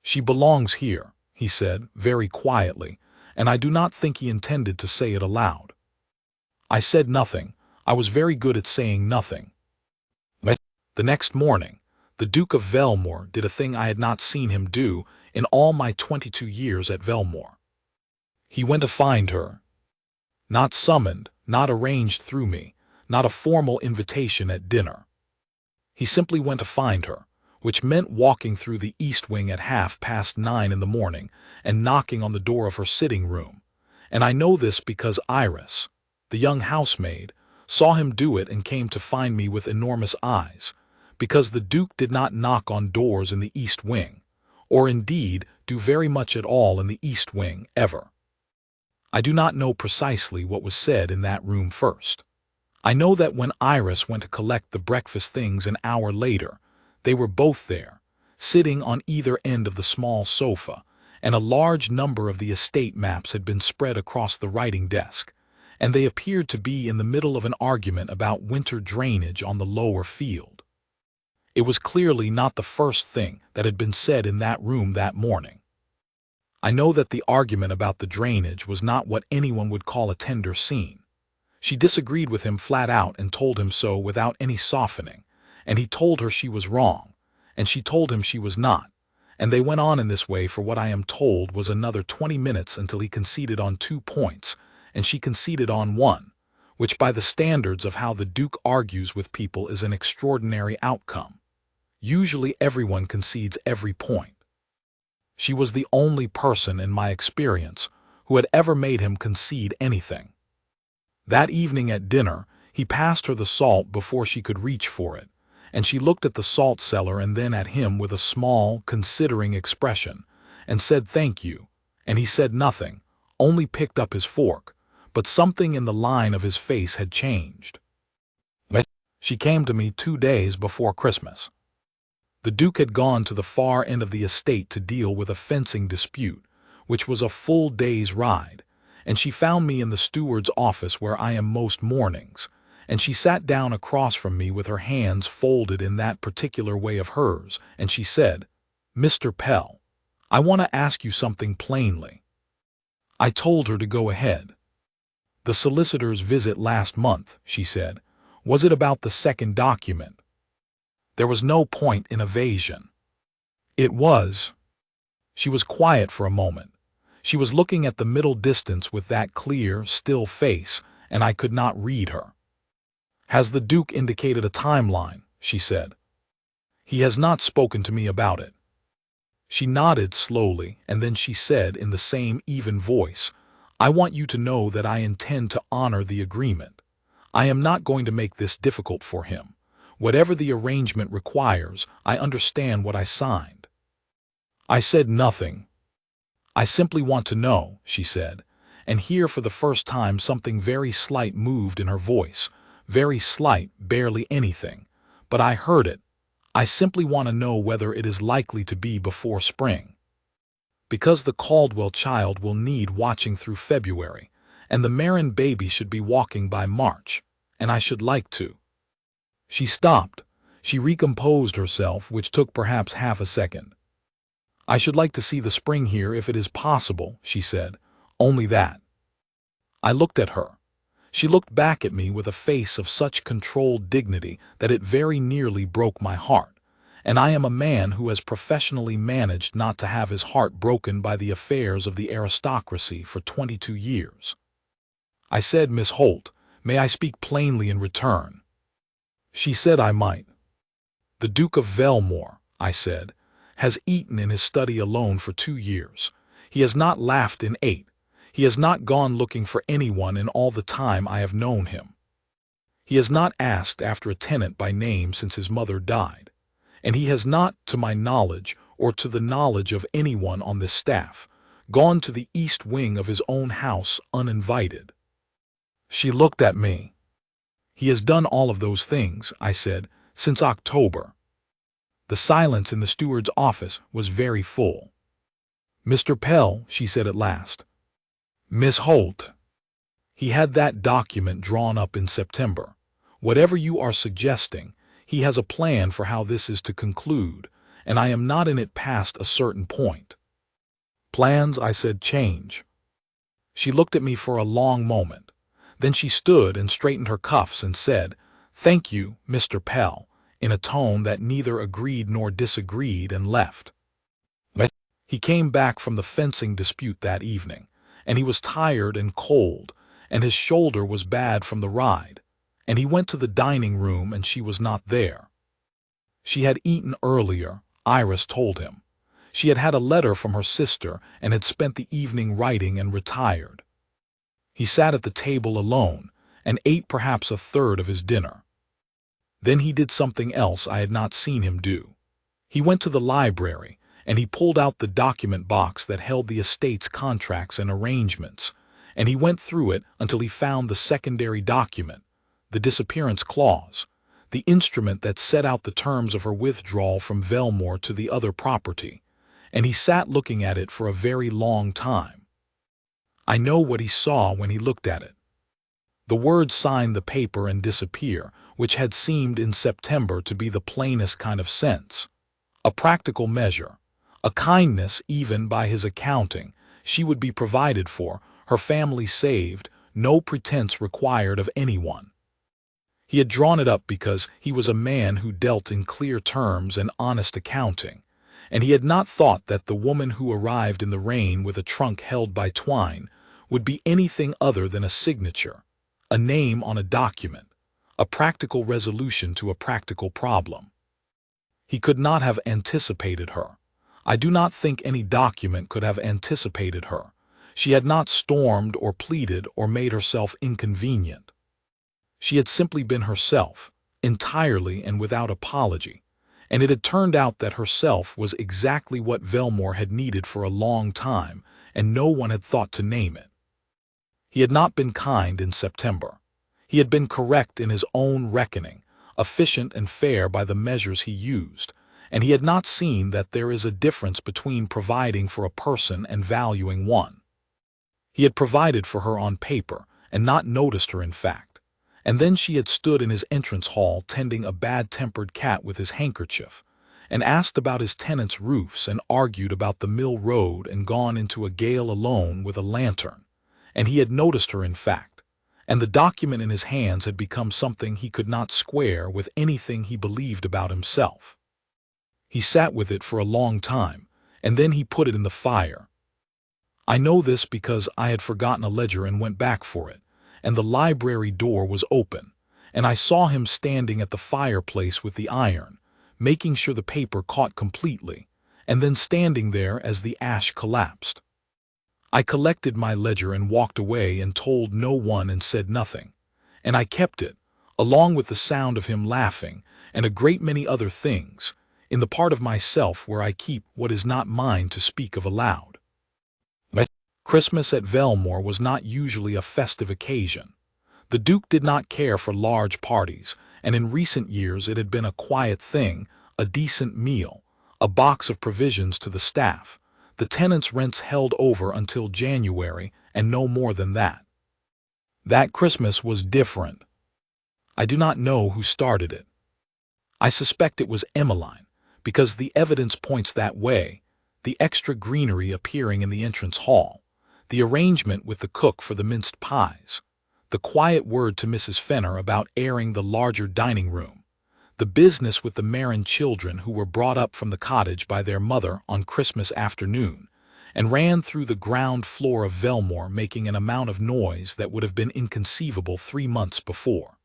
A: She belongs here, he said, very quietly, and I do not think he intended to say it aloud. I said nothing. I was very good at saying nothing. The next morning, the Duke of Velmoor did a thing I had not seen him do in all my 22 years at Velmoor. He went to find her. Not summoned, not arranged through me, not a formal invitation at dinner. He simply went to find her, which meant walking through the east wing at 9:30 in the morning and knocking on the door of her sitting room. And I know this because Iris, the young housemaid, saw him do it and came to find me with enormous eyes, because the Duke did not knock on doors in the east wing, or indeed do very much at all in the east wing ever. I do not know precisely what was said in that room first. I know that when Iris went to collect the breakfast things an hour later, they were both there, sitting on either end of the small sofa, and a large number of the estate maps had been spread across the writing desk, and they appeared to be in the middle of an argument about winter drainage on the lower field. It was clearly not the first thing that had been said in that room that morning. I know that the argument about the drainage was not what anyone would call a tender scene. She disagreed with him flat out and told him so without any softening, and he told her she was wrong, and she told him she was not, and they went on in this way for what I am told was another 20 minutes until he conceded on 2 points, and she conceded on 1, which by the standards of how the Duke argues with people is an extraordinary outcome. Usually everyone concedes every point. She was the only person in my experience who had ever made him concede anything. That evening at dinner, he passed her the salt before she could reach for it, and she looked at the salt cellar and then at him with a small, considering expression, and said thank you, and he said nothing, only picked up his fork, but something in the line of his face had changed. She came to me 2 days before Christmas. The Duke had gone to the far end of the estate to deal with a fencing dispute, which was a full day's ride, and she found me in the steward's office where I am most mornings, and she sat down across from me with her hands folded in that particular way of hers, and she said, "Mr. Pell, I want to ask you something plainly." I told her to go ahead. "The solicitor's visit last month," she said, "was it about the second document?" There was no point in evasion. It was. She was quiet for a moment. She was looking at the middle distance with that clear, still face, and I could not read her. "Has the Duke indicated a timeline?" she said. "He has not spoken to me about it." She nodded slowly, and then she said in the same even voice, "I want you to know that I intend to honor the agreement. I am not going to make this difficult for him. Whatever the arrangement requires, I understand what I signed." I said nothing. "I simply want to know," she said, and here for the first time something very slight moved in her voice, very slight, barely anything, but I heard it. "I simply want to know whether it is likely to be before spring. Because the Caldwell child will need watching through February, and the Marin baby should be walking by March, and I should like to." She stopped. She recomposed herself, which took perhaps half a second. "I should like to see the spring here if it is possible," she said. "Only that." I looked at her. She looked back at me with a face of such controlled dignity that it very nearly broke my heart, and I am a man who has professionally managed not to have his heart broken by the affairs of the aristocracy for 22 years. I said, "Miss Holt, may I speak plainly in return?" She said I might. "The Duke of Velmoor," I said, "has eaten in his study alone for 2 years. He has not laughed in 8. He has not gone looking for anyone in all the time I have known him. He has not asked after a tenant by name since his mother died, and he has not, to my knowledge, or to the knowledge of anyone on this staff, gone to the east wing of his own house uninvited." She looked at me. "He has done all of those things," I said, "since October." The silence in the steward's office was very full. "Mr. Pell," she said at last. "Miss Holt, he had that document drawn up in September. Whatever you are suggesting, he has a plan for how this is to conclude, and I am not in it past a certain point." "Plans," I said, "change." She looked at me for a long moment. Then she stood and straightened her cuffs and said, "Thank you, Mr. Pell," in a tone that neither agreed nor disagreed, and left. He came back from the fencing dispute that evening, and he was tired and cold, and his shoulder was bad from the ride, and he went to the dining room and she was not there. She had eaten earlier, Iris told him. She had had a letter from her sister and had spent the evening writing and retired. He sat at the table alone and ate perhaps a third of his dinner. Then he did something else I had not seen him do. He went to the library and he pulled out the document box that held the estate's contracts and arrangements, and he went through it until he found the secondary document, the disappearance clause, the instrument that set out the terms of her withdrawal from Velmoor to the other property, and he sat looking at it for a very long time. I know what he saw when he looked at it. The words sign the paper and disappear, which had seemed in September to be the plainest kind of sense. A practical measure. A kindness even by his accounting. She would be provided for, her family saved, no pretense required of anyone. He had drawn it up because he was a man who dealt in clear terms and honest accounting, and he had not thought that the woman who arrived in the rain with a trunk held by twine would be anything other than a signature, a name on a document, a practical resolution to a practical problem. He could not have anticipated her. I do not think any document could have anticipated her. She had not stormed or pleaded or made herself inconvenient. She had simply been herself, entirely and without apology, and it had turned out that herself was exactly what Velmoor had needed for a long time, and no one had thought to name it. He had not been kind in September. He had been correct in his own reckoning, efficient and fair by the measures he used, and he had not seen that there is a difference between providing for a person and valuing one. He had provided for her on paper, and not noticed her in fact, and then she had stood in his entrance hall tending a bad-tempered cat with his handkerchief, and asked about his tenants' roofs and argued about the mill road and gone into a gale alone with a lantern, and he had noticed her in fact, and the document in his hands had become something he could not square with anything he believed about himself. He sat with it for a long time, and then he put it in the fire. I know this because I had forgotten a ledger and went back for it, and the library door was open, and I saw him standing at the fireplace with the iron, making sure the paper caught completely, and then standing there as the ash collapsed. I collected my ledger and walked away and told no one and said nothing, and I kept it, along with the sound of him laughing and a great many other things, in the part of myself where I keep what is not mine to speak of aloud. Christmas at Velmoor was not usually a festive occasion. The Duke did not care for large parties, and in recent years it had been a quiet thing, a decent meal, a box of provisions to the staff, the tenants' rents held over until January, and no more than that. That Christmas was different. I do not know who started it. I suspect it was Emmeline, because the evidence points that way, the extra greenery appearing in the entrance hall, the arrangement with the cook for the minced pies, the quiet word to Mrs. Fenner about airing the larger dining room, the business with the Marin children who were brought up from the cottage by their mother on Christmas afternoon, and ran through the ground floor of Velmoor making an amount of noise that would have been inconceivable 3 months before.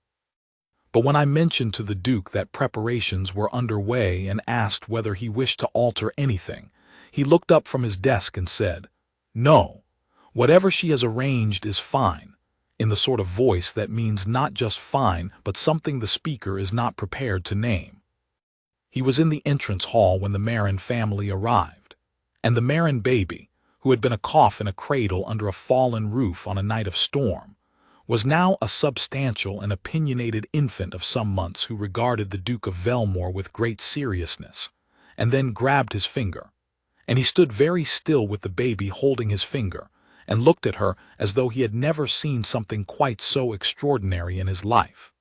A: But when I mentioned to the Duke that preparations were underway and asked whether he wished to alter anything, he looked up from his desk and said, "No. Whatever she has arranged is fine," in the sort of voice that means not just fine but something the speaker is not prepared to name. He was in the entrance hall when the Marin family arrived, and the Marin baby, who had been a cough in a cradle under a fallen roof on a night of storm, was now a substantial and opinionated infant of some months who regarded the Duke of Velmoor with great seriousness, and then grabbed his finger, and he stood very still with the baby holding his finger, and looked at her as though he had never seen something quite so extraordinary in his life.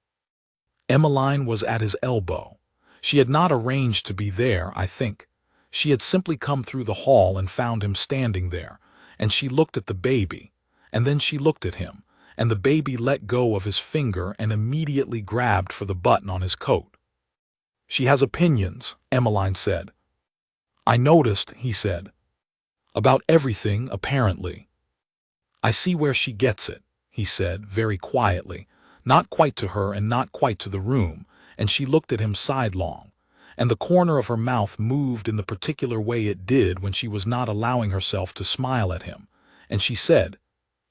A: Emmeline was at his elbow. She had not arranged to be there, I think. She had simply come through the hall and found him standing there, and she looked at the baby, and then she looked at him, and the baby let go of his finger and immediately grabbed for the button on his coat. "She has opinions," Emmeline said. "I noticed," he said. "About everything, apparently." "I see where she gets it," he said, very quietly, not quite to her and not quite to the room, and she looked at him sidelong, and the corner of her mouth moved in the particular way it did when she was not allowing herself to smile at him, and she said,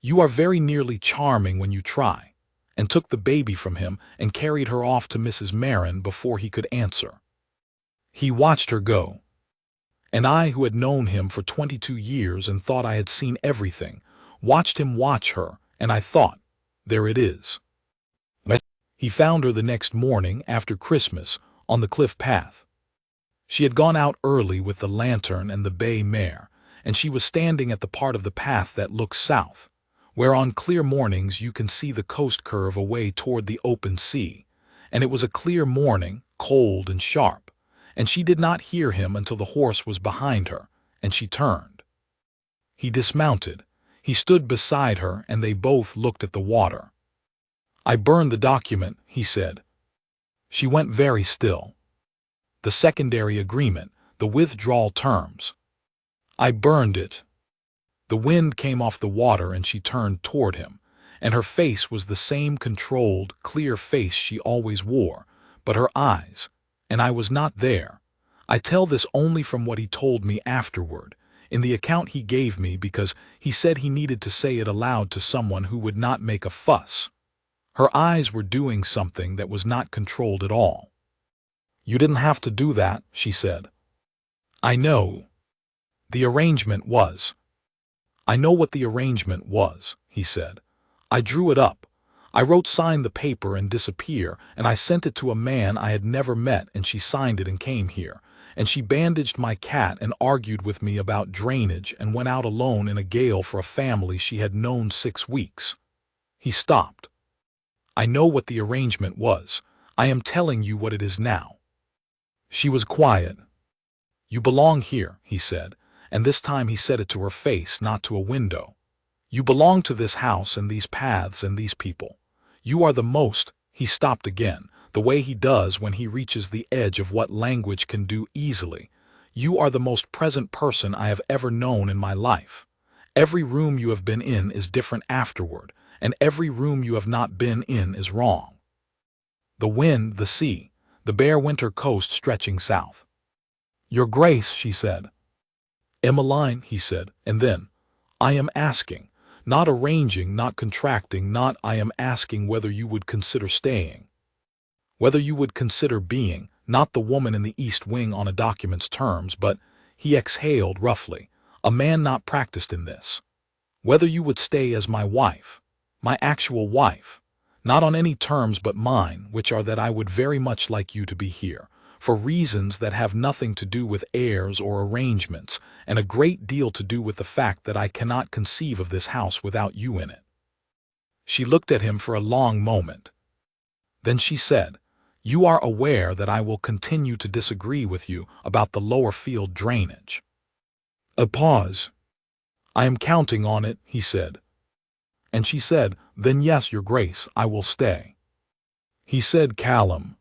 A: "You are very nearly charming when you try," and took the baby from him and carried her off to Mrs. Marin before he could answer. He watched her go, and I, who had known him for 22 years and thought I had seen everything, watched him watch her, and I thought, there it is. He found her the next morning after Christmas on the cliff path. She had gone out early with the lantern and the bay mare, and she was standing at the part of the path that looks south, where on clear mornings you can see the coast curve away toward the open sea, and it was a clear morning, cold and sharp, and she did not hear him until the horse was behind her, and she turned. He dismounted. He stood beside her, and they both looked at the water. "I burned the document," he said. She went very still. "The secondary agreement, the withdrawal terms." "I burned it." The wind came off the water and she turned toward him, and her face was the same controlled, clear face she always wore, but her eyes, and I was not there. I tell this only from what he told me afterward, in the account he gave me, because he said he needed to say it aloud to someone who would not make a fuss. Her eyes were doing something that was not controlled at all. "You didn't have to do that," she said. "I know. The arrangement was." "I know what the arrangement was," he said. "I drew it up. I wrote sign the paper and disappear, and I sent it to a man I had never met, and she signed it and came here. And she bandaged my cat and argued with me about drainage and went out alone in a gale for a family she had known 6 weeks. He stopped. "I know what the arrangement was. I am telling you what it is now." She was quiet. "You belong here," he said, and this time he said it to her face, not to a window. "You belong to this house and these paths and these people. You are the most—" He stopped again, the way he does when he reaches the edge of what language can do easily. "You are the most present person I have ever known in my life. Every room you have been in is different afterward, and every room you have not been in is wrong. The wind, the sea, the bare winter coast stretching south." "Your Grace," she said. "Emmeline," he said, and then, "I am asking, not arranging, not contracting, not I am asking whether you would consider staying. Whether you would consider being, not the woman in the East Wing on a document's terms, but," he exhaled roughly, "a man not practiced in this. Whether you would stay as my wife, my actual wife, not on any terms but mine, which are that I would very much like you to be here, for reasons that have nothing to do with heirs or arrangements, and a great deal to do with the fact that I cannot conceive of this house without you in it." She looked at him for a long moment. Then she said, "You are aware that I will continue to disagree with you about the lower field drainage." A pause. "I am counting on it," he said. And she said, "Then yes, Your Grace, I will stay." He said, "Callum."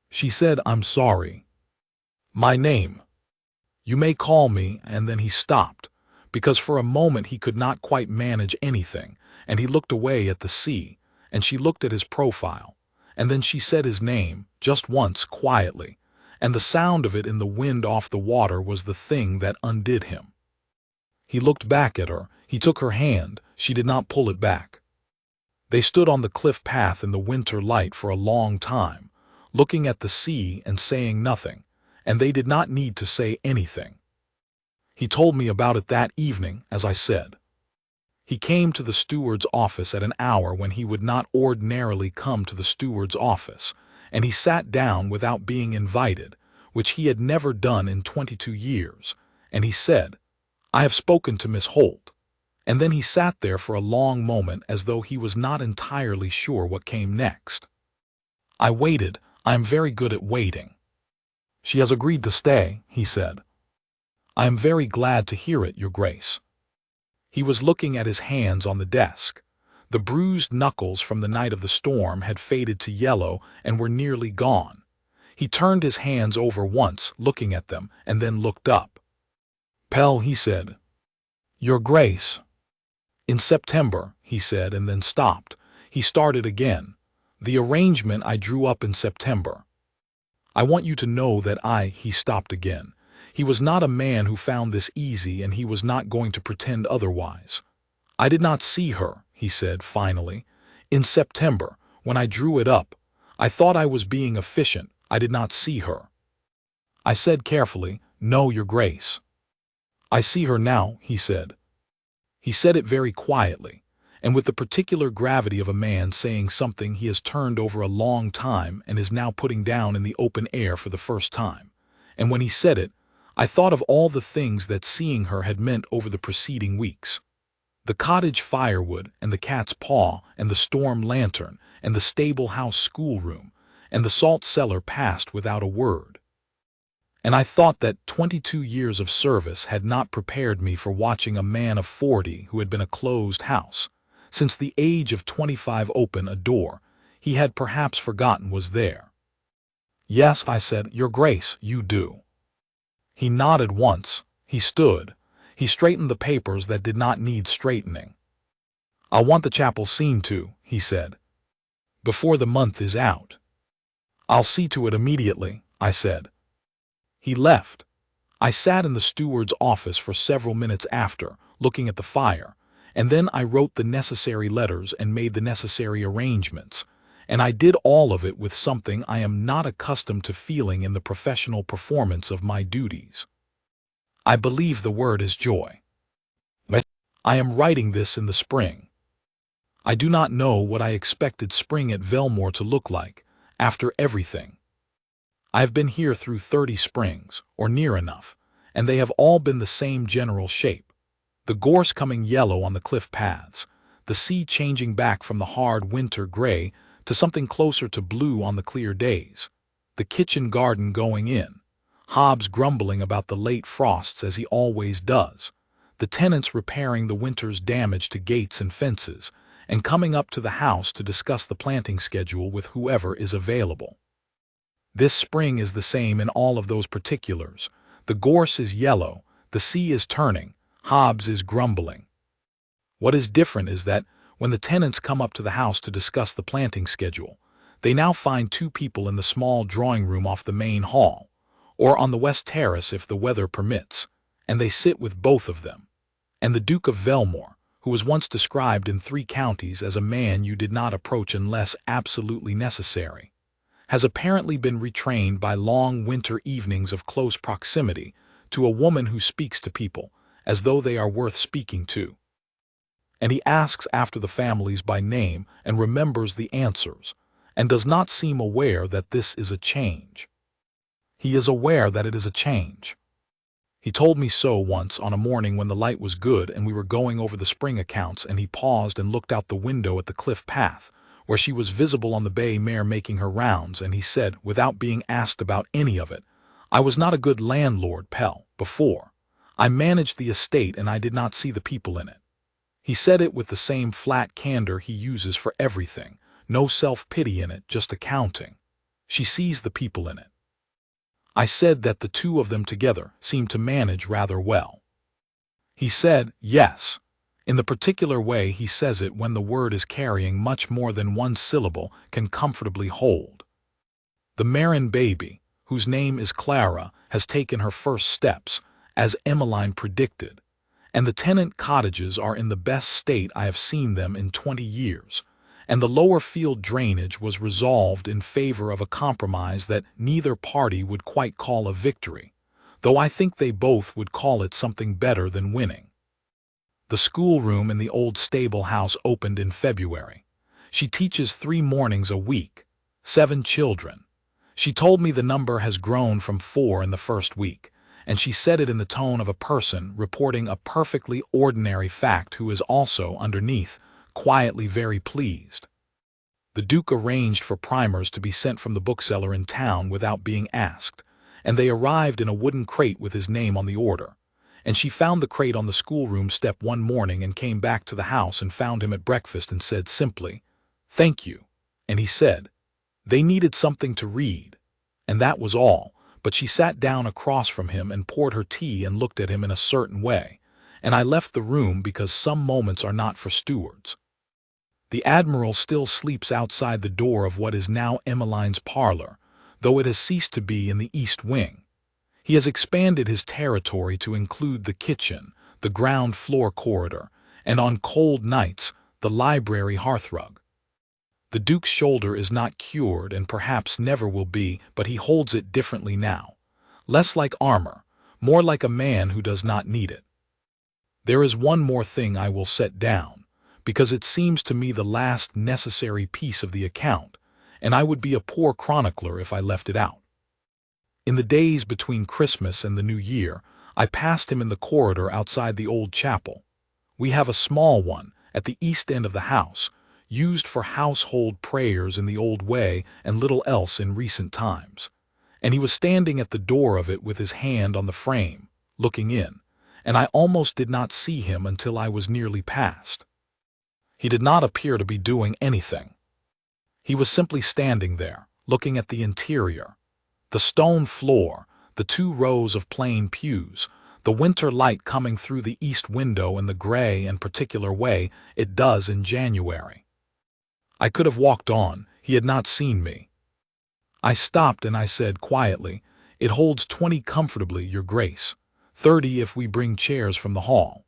A: She said, "I'm sorry. My name. You may call me," and then he stopped, because for a moment he could not quite manage anything, and he looked away at the sea, and she looked at his profile, and then she said his name, just once, quietly, and the sound of it in the wind off the water was the thing that undid him. He looked back at her. He took her hand. She did not pull it back. They stood on the cliff path in the winter light for a long time, looking at the sea and saying nothing, and they did not need to say anything. He told me about it that evening, as I said. He came to the steward's office at an hour when he would not ordinarily come to the steward's office, and he sat down without being invited, which he had never done in 22 years, and he said, "I have spoken to Miss Holt." And then he sat there for a long moment as though he was not entirely sure what came next. "I waited. I am very good at waiting." "She has agreed to stay," he said. "I am very glad to hear it, Your Grace." He was looking at his hands on the desk. The bruised knuckles from the night of the storm had faded to yellow and were nearly gone. He turned his hands over once, looking at them, and then looked up. "Pell," he said. "Your Grace." "In September," he said, and then stopped. He started again. "The arrangement I drew up in September. I want you to know that he stopped again. He was not a man who found this easy, and he was not going to pretend otherwise. "I did not see her," he said finally. "In September, when I drew it up, I thought I was being efficient. I did not see her." I said carefully, "No, Your Grace." "I see her now," he said. He said it very quietly, and with the particular gravity of a man saying something he has turned over a long time and is now putting down in the open air for the first time. And when he said it, I thought of all the things that seeing her had meant over the preceding weeks. The cottage firewood, and the cat's paw, and the storm lantern, and the stable house schoolroom, and the salt cellar passed without a word. And I thought that 22 years of service had not prepared me for watching a man of 40 who had been a closed house. Since the age of 25 open a door he had perhaps forgotten was there. "Yes," I said, "Your Grace, you do." He nodded once. He stood. He straightened the papers that did not need straightening. "I'll want the chapel seen to," he said, "before the month is out." "I'll see to it immediately," I said. He left. I sat in the steward's office for several minutes after, looking at the fire, and then I wrote the necessary letters and made the necessary arrangements, and I did all of it with something I am not accustomed to feeling in the professional performance of my duties. I believe the word is joy. I am writing this in the spring. I do not know what I expected spring at Velmoor to look like, after everything. I have been here through 30 springs, or near enough, and they have all been the same general shape. The gorse coming yellow on the cliff paths, the sea changing back from the hard winter gray to something closer to blue on the clear days, the kitchen garden going in, Hobbs grumbling about the late frosts as he always does, the tenants repairing the winter's damage to gates and fences, and coming up to the house to discuss the planting schedule with whoever is available. This spring is the same in all of those particulars. The gorse is yellow, the sea is turning, Hobbs is grumbling. What is different is that, when the tenants come up to the house to discuss the planting schedule, they now find 2 people in the small drawing room off the main hall, or on the west terrace if the weather permits, and they sit with both of them. And the Duke of Velmoor, who was once described in 3 counties as a man you did not approach unless absolutely necessary, has apparently been retrained by long winter evenings of close proximity to a woman who speaks to people as though they are worth speaking to. And he asks after the families by name and remembers the answers, and does not seem aware that this is a change. He is aware that it is a change. He told me so once on a morning when the light was good and we were going over the spring accounts, and he paused and looked out the window at the cliff path, where she was visible on the bay mare making her rounds, and he said, without being asked about any of it, "I was not a good landlord, Pell, before. I managed the estate and I did not see the people in it." He said it with the same flat candor he uses for everything, no self-pity in it, just accounting. She sees the people in it. I said that the 2 of them together seemed to manage rather well. He said, yes, in the particular way he says it when the word is carrying much more than 1 syllable can comfortably hold. The Marin baby, whose name is Clara, has taken her first steps, as Emmeline predicted, and the tenant cottages are in the best state I have seen them in 20 years, and the lower field drainage was resolved in favor of a compromise that neither party would quite call a victory, though I think they both would call it something better than winning. The schoolroom in the old stable house opened in February. She teaches 3 mornings a week, 7 children. She told me the number has grown from 4 in the first week, and she said it in the tone of a person reporting a perfectly ordinary fact who is also, underneath, quietly very pleased. The Duke arranged for primers to be sent from the bookseller in town without being asked, and they arrived in a wooden crate with his name on the order. And she found the crate on the schoolroom step one morning and came back to the house and found him at breakfast and said simply, "Thank you." And he said, "They needed something to read." And that was all, but she sat down across from him and poured her tea and looked at him in a certain way, and I left the room because some moments are not for stewards. The Admiral still sleeps outside the door of what is now Emmeline's parlor, though it has ceased to be in the east wing. He has expanded his territory to include the kitchen, the ground floor corridor, and on cold nights, the library hearthrug. The Duke's shoulder is not cured and perhaps never will be, but he holds it differently now. Less like armor, more like a man who does not need it. There is one more thing I will set down, because it seems to me the last necessary piece of the account, and I would be a poor chronicler if I left it out. In the days between Christmas and the New Year, I passed him in the corridor outside the old chapel. We have a small one at the east end of the house, used for household prayers in the old way and little else in recent times. And he was standing at the door of it with his hand on the frame, looking in, and I almost did not see him until I was nearly past. He did not appear to be doing anything. He was simply standing there, looking at the interior. The stone floor, the 2 rows of plain pews, the winter light coming through the east window in the gray and particular way it does in January. I could have walked on, he had not seen me. I stopped and I said quietly, "It holds 20 comfortably, Your Grace, 30 if we bring chairs from the hall."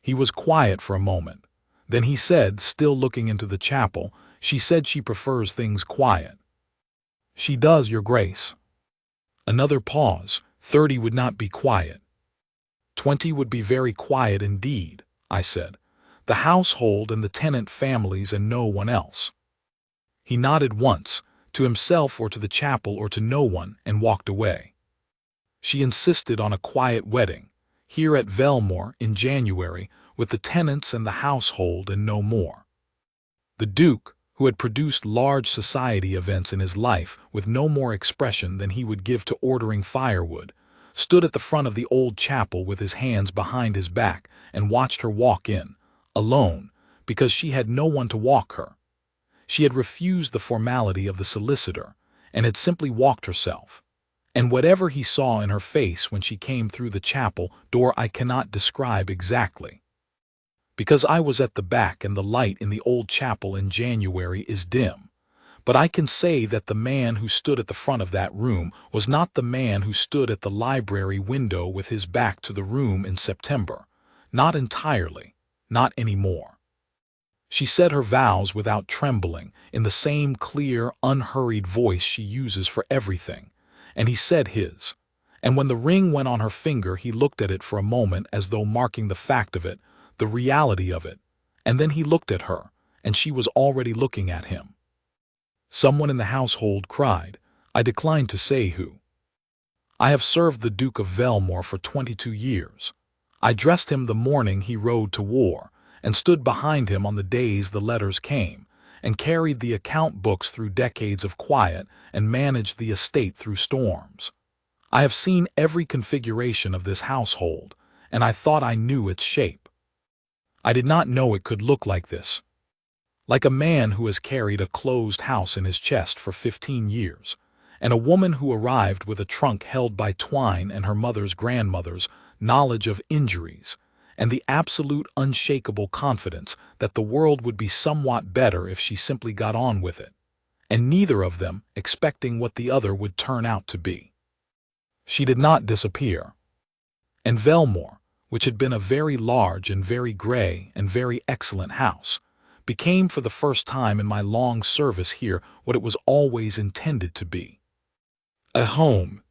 A: He was quiet for a moment. Then he said, still looking into the chapel, "She said she prefers things quiet." "She does, Your Grace." Another pause. 30 would not be quiet. 20 would be very quiet indeed, I said. The household and the tenant families and no one else. He nodded once, to himself or to the chapel or to no one, and walked away. She insisted on a quiet wedding, here at Velmoor in January, with the tenants and the household and no more. The Duke, who had produced large society events in his life with no more expression than he would give to ordering firewood, stood at the front of the old chapel with his hands behind his back and watched her walk in, alone, because she had no one to walk her. She had refused the formality of the solicitor and had simply walked herself. And whatever he saw in her face when she came through the chapel door I cannot describe exactly. Because I was at the back and the light in the old chapel in January is dim. But I can say that the man who stood at the front of that room was not the man who stood at the library window with his back to the room in September. Not entirely, not anymore. She said her vows without trembling, in the same clear, unhurried voice she uses for everything, and he said his. And when the ring went on her finger he looked at it for a moment as though marking the fact of it, the reality of it, and then he looked at her, and she was already looking at him. Someone in the household cried. I declined to say who. I have served the Duke of Velmoor for 22 years. I dressed him the morning he rode to war, and stood behind him on the days the letters came, and carried the account books through decades of quiet, and managed the estate through storms. I have seen every configuration of this household, and I thought I knew its shape. I did not know it could look like this. Like a man who has carried a closed house in his chest for 15 years, and a woman who arrived with a trunk held by twine and her mother's grandmother's knowledge of injuries, and the absolute unshakable confidence that the world would be somewhat better if she simply got on with it, and neither of them expecting what the other would turn out to be. She did not disappear. And Velmoor, which had been a very large and very gray and very excellent house, became for the first time in my long service here what it was always intended to be. A home,